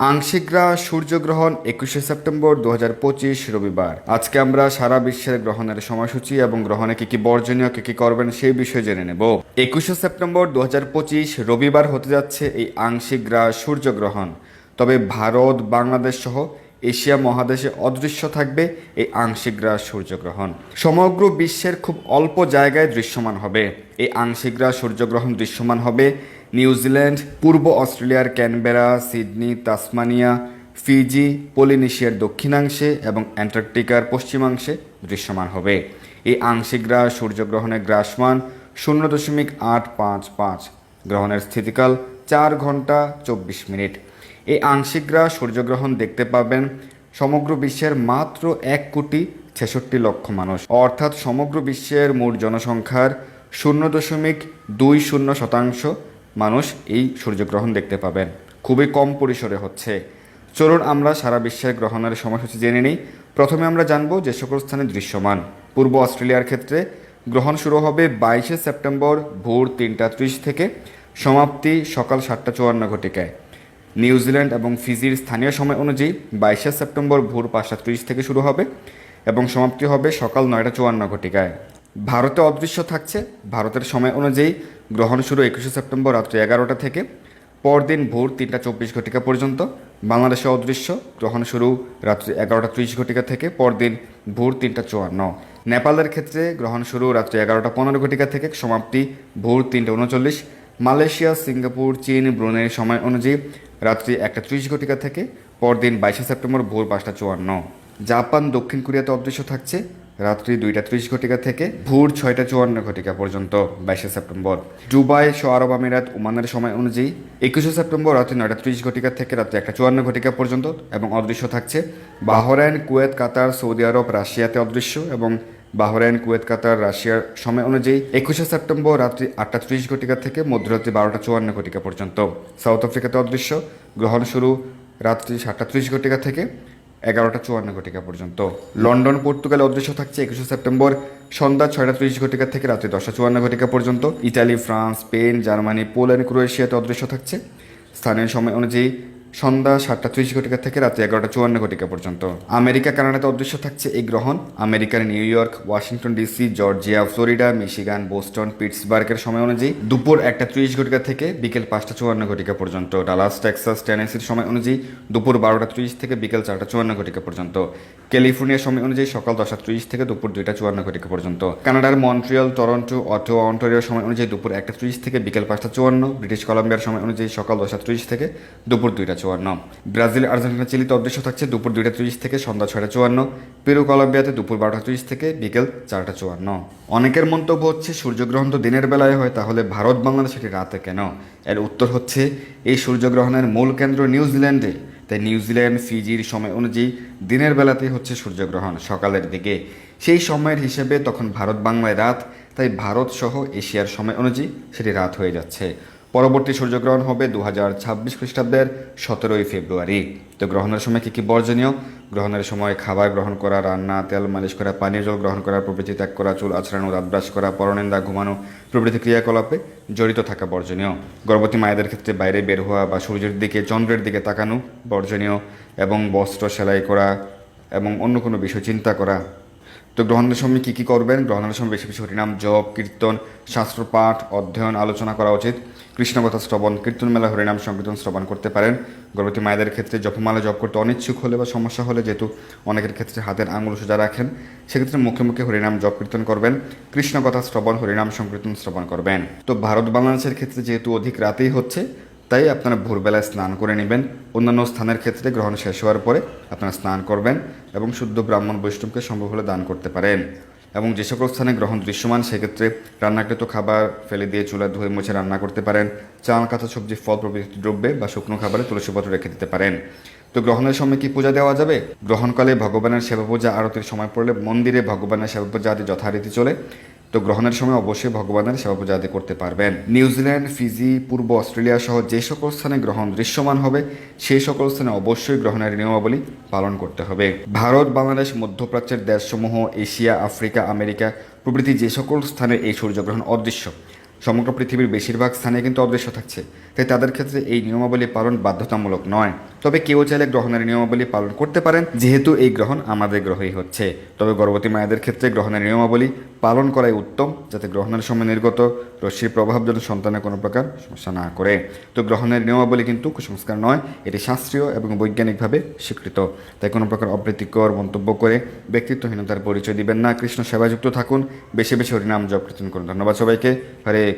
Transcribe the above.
আংশিক সূর্যগ্রহণ 21শে সেপ্টেম্বর 2025 রবিবার। আজকে আমরা সারা বিশ্বের গ্রহণের সময়সূচি এবং গ্রহণে কি কি বর্জনীয় কি কি করবেন সেই বিষয়ে জেনে নেব। 21শে সেপ্টেম্বর 2025 রবিবার হতে যাচ্ছে এই আংশিক সূর্যগ্রহণ। তবে ভারত, বাংলাদেশ সহ এশিয়া মহাদেশে অদৃশ্য থাকবে এই আংশিক সূর্যগ্রহণ। সমগ্র বিশ্বের খুব অল্প জায়গায় দৃশ্যমান হবে এই আংশিক সূর্যগ্রহণ। দৃশ্যমান হবে নিউজিল্যান্ড, পূর্ব অস্ট্রেলিয়ার ক্যানবেরা, সিডনি, তাসমানিয়া, ফিজি, পলিনেশিয়ার দক্ষিণাংশে এবং অ্যান্টার্কটিকার পশ্চিমাংশে দৃশ্যমান হবে। এই আংশিক সূর্যগ্রহণের গ্রাসমান 0.855। গ্রহণের স্থিতিকাল 4 ঘন্টা 24 মিনিট। এই আংশিক সূর্যগ্রহণ দেখতে পাবেন সমগ্র বিশ্বের মাত্র 1,66,00,000 মানুষ, অর্থাৎ সমগ্র বিশ্বের মোট জনসংখ্যার 0.20% মানুষ এই সূর্যগ্রহণ দেখতে পাবেন। খুবই কম পরিসরে হচ্ছে। চলুন আমরা সারা বিশ্বের গ্রহণের সময়সূচি জেনে নিই। প্রথমে আমরা জানব যে সকল স্থানে দৃশ্যমান। পূর্ব অস্ট্রেলিয়ার ক্ষেত্রে গ্রহণ শুরু হবে 22শে সেপ্টেম্বর ভোর 3:30 থেকে, সমাপ্তি সকাল 7:54। নিউজিল্যান্ড এবং ফিজির স্থানীয় সময় অনুযায়ী 22শে সেপ্টেম্বর ভোর 5:30 থেকে শুরু হবে এবং সমাপ্তি হবে সকাল 9:54। ভারতে অদৃশ্য থাকছে। ভারতের সময় অনুযায়ী গ্রহণ শুরু 21শে সেপ্টেম্বর রাত্রি 11টা থেকে, পরদিন ভোর 3:24 পর্যন্ত। বাংলাদেশে অদৃশ্য, গ্রহণ শুরু রাত্রি 11:30 থেকে, পরদিন ভোর 3:54। নেপালের ক্ষেত্রে গ্রহণ শুরু রাত্রি 11:15 থেকে, সমাপ্তি ভোর 3:39। মালয়েশিয়া, সিঙ্গাপুর, চীন, ব্রুনেই সময় অনুযায়ী রাত্রি 1:30 থেকে, পরদিন 22শে সেপ্টেম্বর ভোর 5:54। জাপান, দক্ষিণ কোরিয়াতে অদৃশ্য থাকছে রাত্রি 2:30 থেকে ভোর 6:54 পর্যন্ত 22শে সেপ্টেম্বর। দুবাই, আরব আমিরাত, ওমানের সময় অনুযায়ী 21শে সেপ্টেম্বর রাত্রি 9:30 থেকে রাত্রি 1:54 পর্যন্ত এবং অদৃশ্য থাকছে। বাহরাইন, কুয়েত, কাতার, সৌদি আরব, রাশিয়াতে অদৃশ্য এবং বাহরাইন, কুয়েত, কাতার, রাশিয়ার সময় অনুযায়ী 21শে সেপ্টেম্বর রাত্রি 8:30 থেকে মধ্যরাত্রি 12:54 পর্যন্ত। সাউথ আফ্রিকাতে অদৃশ্য, গ্রহণ শুরু রাত্রি 7:30 থেকে 11:54 পর্যন্ত। লন্ডন, পর্তুগালে অদৃশ্য থাকছে 21শে সেপ্টেম্বর সন্ধ্যা 6:30 থেকে রাত্রি 10:54 পর্যন্ত। Italy, France, Spain, Germany, Poland, ক্রোয়েশিয়াতে অদৃশ্য থাকছে স্থানীয় সময় অনুযায়ী সন্ধ্যা 7:30 থেকে রাত্রি 11:54 পর্যন্ত। আমেরিকা, কানাডাতে অদৃশ্য থাকছে এই গ্রহণ আমেরিকার New York, Washington DC, Georgia, Florida, Michigan, Boston, পিটসবার্গের সময় অনুযায়ী দুপুর 1:30 থেকে বিকেল 5:54 পর্যন্ত। ডালাস, টেক্সাস, টেনেসির সময় অনুযায়ী দুপুর 12:30 থেকে বিকেল 4:54 পর্যন্ত। ক্যালিফোর্নিয়া সময় অনুযায়ী সকাল 10:30 থেকে দুপুর 2:54 পর্যন্ত। কানাডার মন্ট্রিয়াল, টরন্টো, অটোয়া, অন্টারিওর সময় অনুযায়ী দুপুর 1:30 থেকে বিকেল 5:54। ব্রিটিশ কলাম্বিয়ার সময় অনুযায়ী সকাল 10:30 থেকে দুপুর 2:54। ব্রাজিল, আর্জেন্টিনা, চিলিতে অদৃশ্য থাকছে দুপুর 2:30 থেকে সন্ধ্যা 6:54। পেরু, কলম্বিয়াতে দুপুর 12:30 থেকে বিকেল 4:54। অনেকের মন্তব্য হচ্ছে সূর্যগ্রহণ তো দিনের বেলায় হয়, তাহলে ভারত বাংলাদেশ এটি রাতে কেন? এর উত্তর হচ্ছে এই সূর্যগ্রহণের মূল কেন্দ্র নিউজিল্যান্ডে। তাই নিউজিল্যান্ড, ফিজির সময় অনুযায়ী দিনের বেলাতেই হচ্ছে সূর্যগ্রহণ সকালের দিকে। সেই সময়ের হিসেবে তখন ভারত বাংলায় রাত, তাই ভারত সহ এশিয়ার সময় অনুযায়ী সেটি রাত হয়ে যাচ্ছে। পরবর্তী সূর্যগ্রহণ হবে 2026 খ্রিস্টাব্দের 17 ফেব্রুয়ারি। তো গ্রহণের সময় কী কী বর্জনীয়? গ্রহণের সময় খাবার গ্রহণ করা, রান্না, তেল মালিশ করা, পানীয় জল গ্রহণ করা প্রভৃতি ত্যাগ করা, চুল আঁচড়ানো, দাঁত ব্রাশ করা, পরনিন্দা, ঘুমানো প্রভৃতি ক্রিয়াকলাপে জড়িত থাকা বর্জনীয়। গর্ভবতী মায়েদের ক্ষেত্রে বাইরে বের হওয়া বা সূর্যের দিকে, চন্দ্রের দিকে তাকানো বর্জনীয়, এবং বস্ত্র সেলাই করা এবং অন্য কোনো বিষয় চিন্তা করা। তো গ্রহণের সময় কী কী করবেন? গ্রহণের সময় বেশি বেশি হরিনাম জপ, কীর্তন, শাস্ত্র পাঠ, অধ্যয়ন, আলোচনা করা উচিত। কৃষ্ণকথা শ্রবণ, কীর্তন মেলা, হরিনাম সংকীর্তন শ্রবণ করতে পারেন। গর্ভবতী মায়েদের ক্ষেত্রে জপমালা জপ করতে অনিচ্ছুক হলে বা সমস্যা হলে, যেহেতু অনেকের ক্ষেত্রে হাতের আঙুল সোজা রাখেন, সেক্ষেত্রে মুখে মুখে হরিনাম জপ কীর্তন করবেন। কৃষ্ণকথা শ্রবণ, হরিনাম সংকীর্তন শ্রবণ করবেন। তো ভারত বাংলাদেশের ক্ষেত্রে যেহেতু অধিক রাতেই হচ্ছে, তাই আপনারা ভোরবেলায় স্নান করে নেবেন। অন্যান্য স্থানের ক্ষেত্রে গ্রহণ শেষ হওয়ার পরে আপনারা স্নান করবেন এবং শুদ্ধ ব্রাহ্মণ বৈষ্ণবকে সম্ভব হলে দান করতে পারেন। এবং যে সকল স্থানে গ্রহণ দৃশ্যমান সেক্ষেত্রে রান্নাকৃত খাবার ফেলে দিয়ে চুলা ধুয়ে মুছে রান্না করতে পারেন। চাল, কাঁচা সবজি, ফল প্রভৃতি দ্রব্যে বা শুকনো খাবারে তুলসীপত্র রেখে দিতে পারেন। তো গ্রহণের সময় কি পূজা দেওয়া যাবে? গ্রহণকালে ভগবানের সেবা পূজা, আরতির সময় পড়লে মন্দিরে ভগবানের সেবা পূজা আদি যথারীতি চলে। তো গ্রহণের সময় অবশ্যই ভগবানের সেবা পূজা আদি করতে পারবেন। নিউজিল্যান্ড, ফিজি, পূর্ব অস্ট্রেলিয়া সহ যে সকল স্থানে গ্রহণ দৃশ্যমান হবে সেই সকল স্থানে অবশ্যই গ্রহণের নিয়মাবলী পালন করতে হবে। ভারত, বাংলাদেশ, মধ্যপ্রাচ্যের দেশসমূহ, এশিয়া, আফ্রিকা, আমেরিকা প্রভৃতি যে সকল স্থানে এই সূর্যগ্রহণ অদৃশ্য, সমগ্র পৃথিবীর বেশিরভাগ স্থানে কিন্তু অদৃশ্য থাকছে, তাই তাদের ক্ষেত্রে এই নিয়মাবলী পালন বাধ্যতামূলক নয়। তবে কেউ চাইলে গ্রহণের নিয়মাবলী পালন করতে পারেন, যেহেতু এই গ্রহণ আমাদের গ্রহেই হচ্ছে। তবে গর্ভবতী মায়েদের ক্ষেত্রে গ্রহণের নিয়মাবলী পালন করাই উত্তম, যাতে গ্রহণের সময় নির্গত রশ্মির প্রভাব যেন সন্তানের কোনো প্রকার সমস্যা না করে। তো গ্রহণের নিয়মাবলী কিন্তু কুসংস্কার নয়, এটি শাস্ত্রীয় এবং বৈজ্ঞানিকভাবে স্বীকৃত। তাই কোনো প্রকার অপ্রীতিকর মন্তব্য করে ব্যক্তিত্বহীনতার পরিচয় দিবেন না। কৃষ্ণ সেবাযুক্ত থাকুন, বেশি বেশি হরিনাম জপ কীর্তন করুন। ধন্যবাদ সবাইকে। হরে